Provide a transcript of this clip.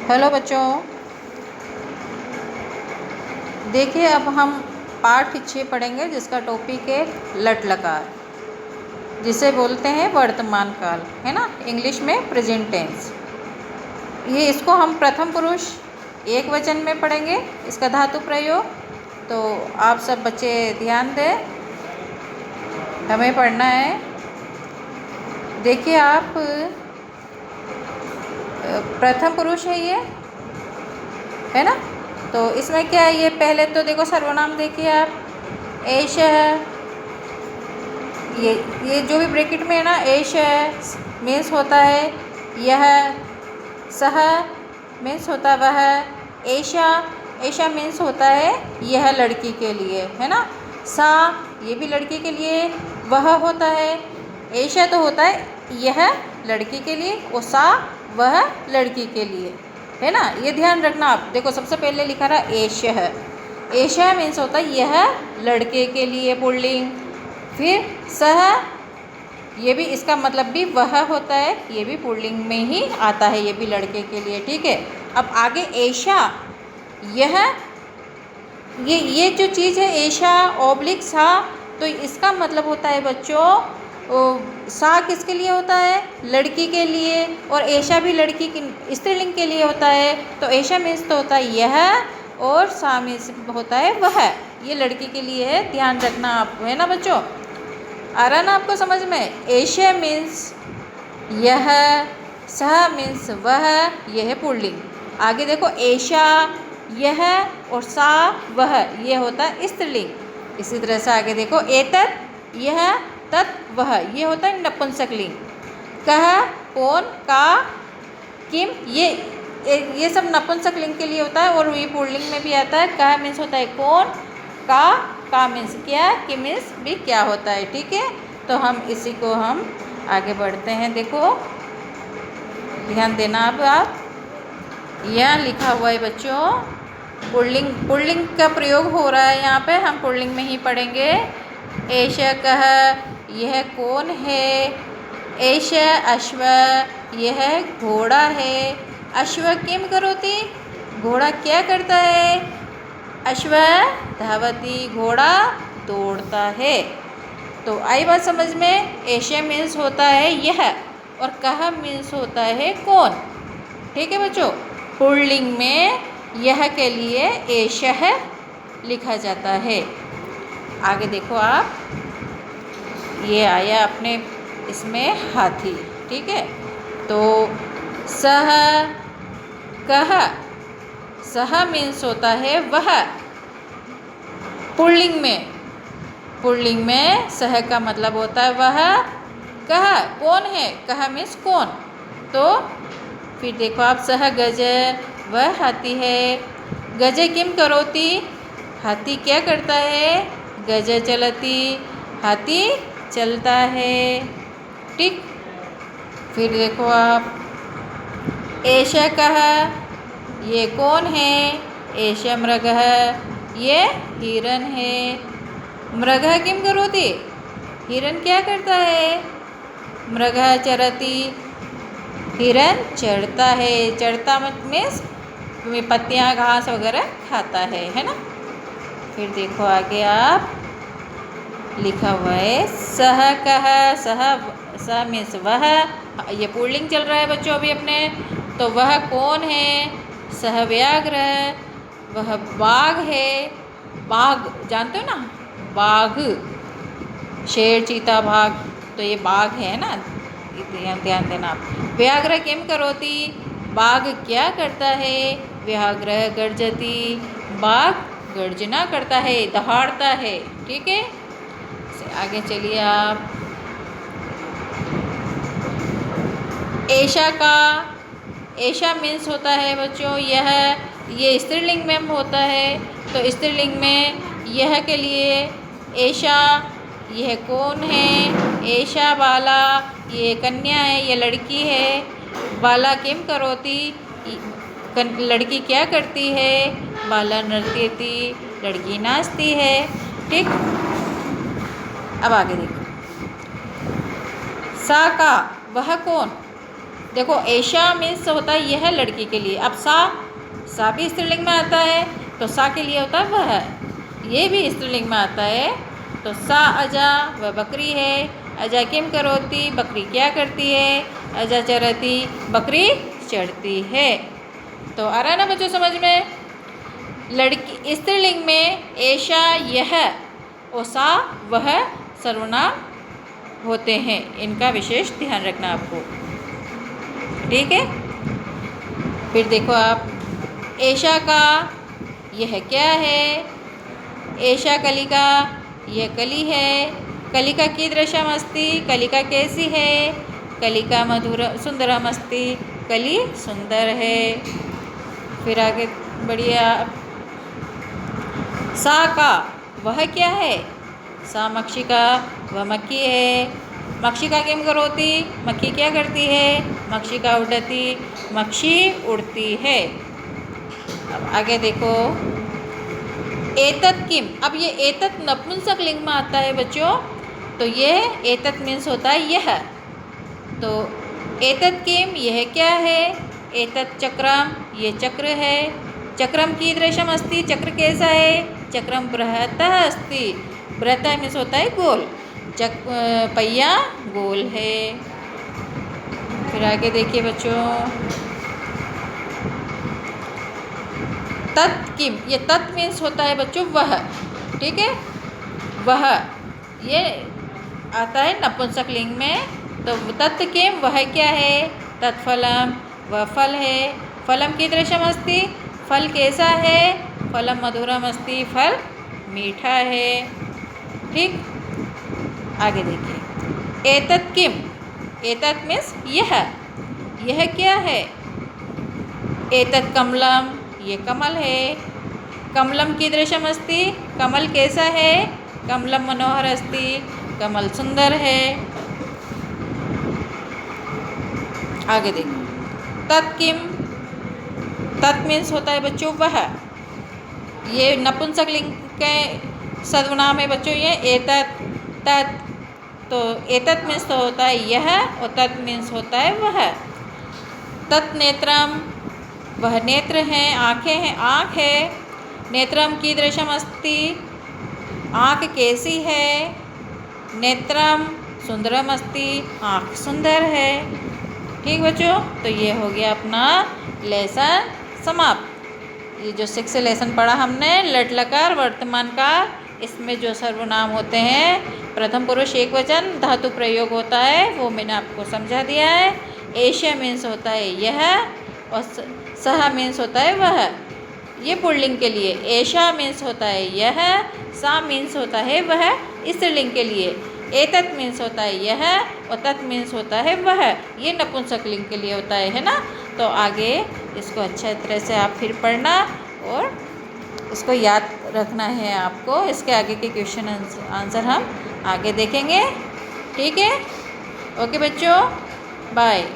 Hello बच्चों, देखिए अब हम पाठ 6 पढ़ेंगे जिसका टॉपिक है लट लकार, जिसे बोलते हैं वर्तमान काल, है ना, इंग्लिश में प्रेजेंट टेंस। ये इसको हम प्रथम पुरुष एक वचन में पढ़ेंगे, इसका धातु प्रयोग। तो आप सब बच्चे ध्यान दें, हमें पढ़ना है। देखिए आप, प्रथम पुरुष है ये, है ना। तो इसमें क्या है, ये पहले तो देखो सर्वनाम देखिए आप, एष है, ये जो भी ब्रैकेट में है ना, एष मीन्स होता है यह, सह मीन्स होता है वह, ऐशा ऐशा मीन्स होता है यह लड़की के लिए, है ना। सा ये भी लड़की के लिए, वह होता है, ऐशा तो होता है यह लड़की के लिए, और सा वह लड़की के लिए, है ना। ये ध्यान रखना आप। देखो सबसे पहले लिखा रहा एषः, एषः मीन्स होता है यह लड़के के लिए, पुल्लिंग। फिर सह, ये भी इसका मतलब भी वह होता है, ये भी पुल्लिंग में ही आता है, ये भी लड़के के लिए, ठीक है। अब आगे ऐशा, यह ये जो चीज़ है ऐशा ऑब्लिक सा, तो इसका मतलब होता है बच्चों, सा किसके लिए होता है, लड़की के लिए, और ऐशा भी लड़की की स्त्रीलिंग के लिए होता है। तो ऐशा मीन्स तो होता है यह, और सा मीन्स होता है वह, ये लड़की के लिए है, ध्यान रखना आप, है ना बच्चों। आ रहा ना आपको समझ में। ऐशा मीन्स यह, सह मीन्स वह, यह है पुल्लिंग। आगे देखो ऐशा यह और सा वह, ये होता है स्त्रीलिंग। इसी तरह से आगे देखो एतत् यह, तत् वह, ये होता है नपुंसकलिंग। कह कौन, का, किम, ये सब नपुंसकलिंग के लिए होता है, और ये पुल्लिंग में भी आता है। कह मीन्स होता है कौन, का मीन्स क्या, कि मीन्स भी क्या होता है, ठीक है। तो हम इसी को हम आगे बढ़ते हैं। देखो ध्यान देना अब आप, यहाँ लिखा हुआ है बच्चों पुल्लिंग का प्रयोग हो रहा है यहाँ पे, हम पुल्लिंग में ही पढ़ेंगे। ऐशा कह, यह कौन है, ऐशा अश्व, यह घोड़ा है, अश्व किम करोति, घोड़ा क्या करता है, अश्व धावती, घोड़ा दौड़ता है। तो आई बात समझ में। ऐशा मीन्स होता है यह, और कह मीन्स होता है कौन, ठीक है बच्चों। पुल्लिंग में यह के लिए ऐशः लिखा जाता है। आगे देखो आप, ये आया अपने इसमें हाथी, ठीक है। तो सह, कह, सह मीन्स होता है वह, पुल्लिंग में सह का मतलब होता है वह। कह कौन है, कह मीन्स कौन। तो फिर देखो आप, सह गज, वह हाथी है, गज किम करोति, हाथी क्या करता है, गज चलती, हाथी चलता है, ठीक। फिर देखो आप, ऐशा कह, ये कौन है, ऐशा मृगः, ये हिरन है, मृगः किम करोति, हिरन क्या करता है, मृगः चरति, हिरन चढ़ता है, चढ़ता मीन्स पत्तियाँ घास वगैरह खाता है ना। फिर देखो आगे आप, लिखा हुआ है सह कह, सह मीन्स वह, ये पुल्लिंग चल रहा है बच्चों अभी अपने। तो वह कौन है, सह व्याघ्र, वह बाघ है, बाघ जानते हो ना, बाघ, शेर चीता बाघ, तो ये बाघ है ना, ध्यान देना आप। व्याघ्र किम करोति, बाघ क्या करता है, व्याघ्र गर्जति, बाघ गर्जना करता है, दहाड़ता है, ठीक है। आगे चलिए आप, ऐशा का, ऐशा मीन्स होता है बच्चों यह, ये स्त्रीलिंग में होता है। तो स्त्रीलिंग में यह के लिए ऐशा, यह कौन है, ऐशा बाला, ये कन्या है, ये लड़की है, बाला किम करोति, लड़की क्या करती है, बाला नृत्यति, लड़की नाचती है, ठीक। अब आगे देखो, सा का, वह कौन, देखो एशा मीन्स होता है यह लड़की के लिए। अब सा भी स्त्रीलिंग में आता है, तो सा के लिए होता है वह। ये भी स्त्रीलिंग में आता है, तो सा अजा वह बकरी है। अजा किम करोती बकरी क्या करती है। अजा चरती बकरी चढ़ती है। तो आ रहा है ना बच्चों समझ में। लड़की स्त्रीलिंग में एशा यह और सा वह सर्वनाम होते हैं। इनका विशेष ध्यान रखना आपको, ठीक है। फिर देखो आप, एशा का यह क्या है। एशा कलिका यह कली है। कलिका कीदृशम अस्ति कलिका कैसी है। कलिका मधुर सुंदरम अस्ति कली सुंदर है। फिर आगे बढ़िए आप, सा का वह क्या है। सा मक्षिका वह मक्खी है। मक्षिका किम करोती मक्खी क्या करती है। मक्षिका उड़ती मक्षी उड़ती है। अब आगे देखो, एतत् किम। अब ये एतत् नपुंसक लिंग में आता है बच्चों, तो ये एतत् मीन्स होता है यह। तो एतत् किम यह क्या है। एतत् चक्रम ये चक्र है। चक्रम कीदृशम अस्ति चक्र कैसा है। चक्रम बृहतः अस्ति। बृहतः मीन्स होता है गोल। पहिया गोल है। फिर आगे देखिए बच्चों, तत् किम ये तत् मीन्स होता है बच्चों वह, ठीक है। वह ये आता है नपुंसक लिंग में। तो तत् किम वह क्या है। तत्फलम वह फल है। फलम कीदृशम अस्ति फल कैसा है। फलम मधुरम अस्ति फल मीठा है, ठीक। आगे देखिए, एतत् किम। एतत् मीन्स यह क्या है। एतत् कमलम ये कमल है। कमलम कीदृशम अस्ति कमल कैसा है। कमलम मनोहर अस्ति कमल सुंदर है। आगे देखो, तत् किम। तत् मीन्स होता है बच्चों वह। ये नपुंसक लिंग के सर्वनाम है बच्चों ये एतत् तत्। तो एतत् मीन्स तो होता है यह और तत् मीन्स होता है वह। तत् नेत्रम वह नेत्र हैं आँखें हैं आँख है। नेत्रम कीदृशम अस्ति आँख कैसी है। नेत्रम सुंदरम अस्ति आँख सुंदर है, ठीक बच्चों। तो ये हो गया अपना लेसन समाप्त। ये जो 6 लेसन पढ़ा हमने लट लकार वर्तमान काल, इसमें जो सर्वनाम होते हैं प्रथम पुरुष एकवचन धातु प्रयोग होता है वो मैंने आपको समझा दिया है। एशिया मीन्स होता है यह और सह मीन्स होता है वह, ये पुल्लिंग के लिए। एशा मीन्स होता है यह। सा मीन्स होता है वह स्त्रीलिंग के लिए। एतत् मीन्स होता है यह और तत् मीन्स होता है वह, ये नपुंसक लिंग के लिए होता है ना। तो आगे इसको अच्छे तरह से आप फिर पढ़ना और इसको याद रखना है आपको। इसके आगे के क्वेश्चन आंसर हम आगे देखेंगे, ठीक है। ओके बच्चों, बाय।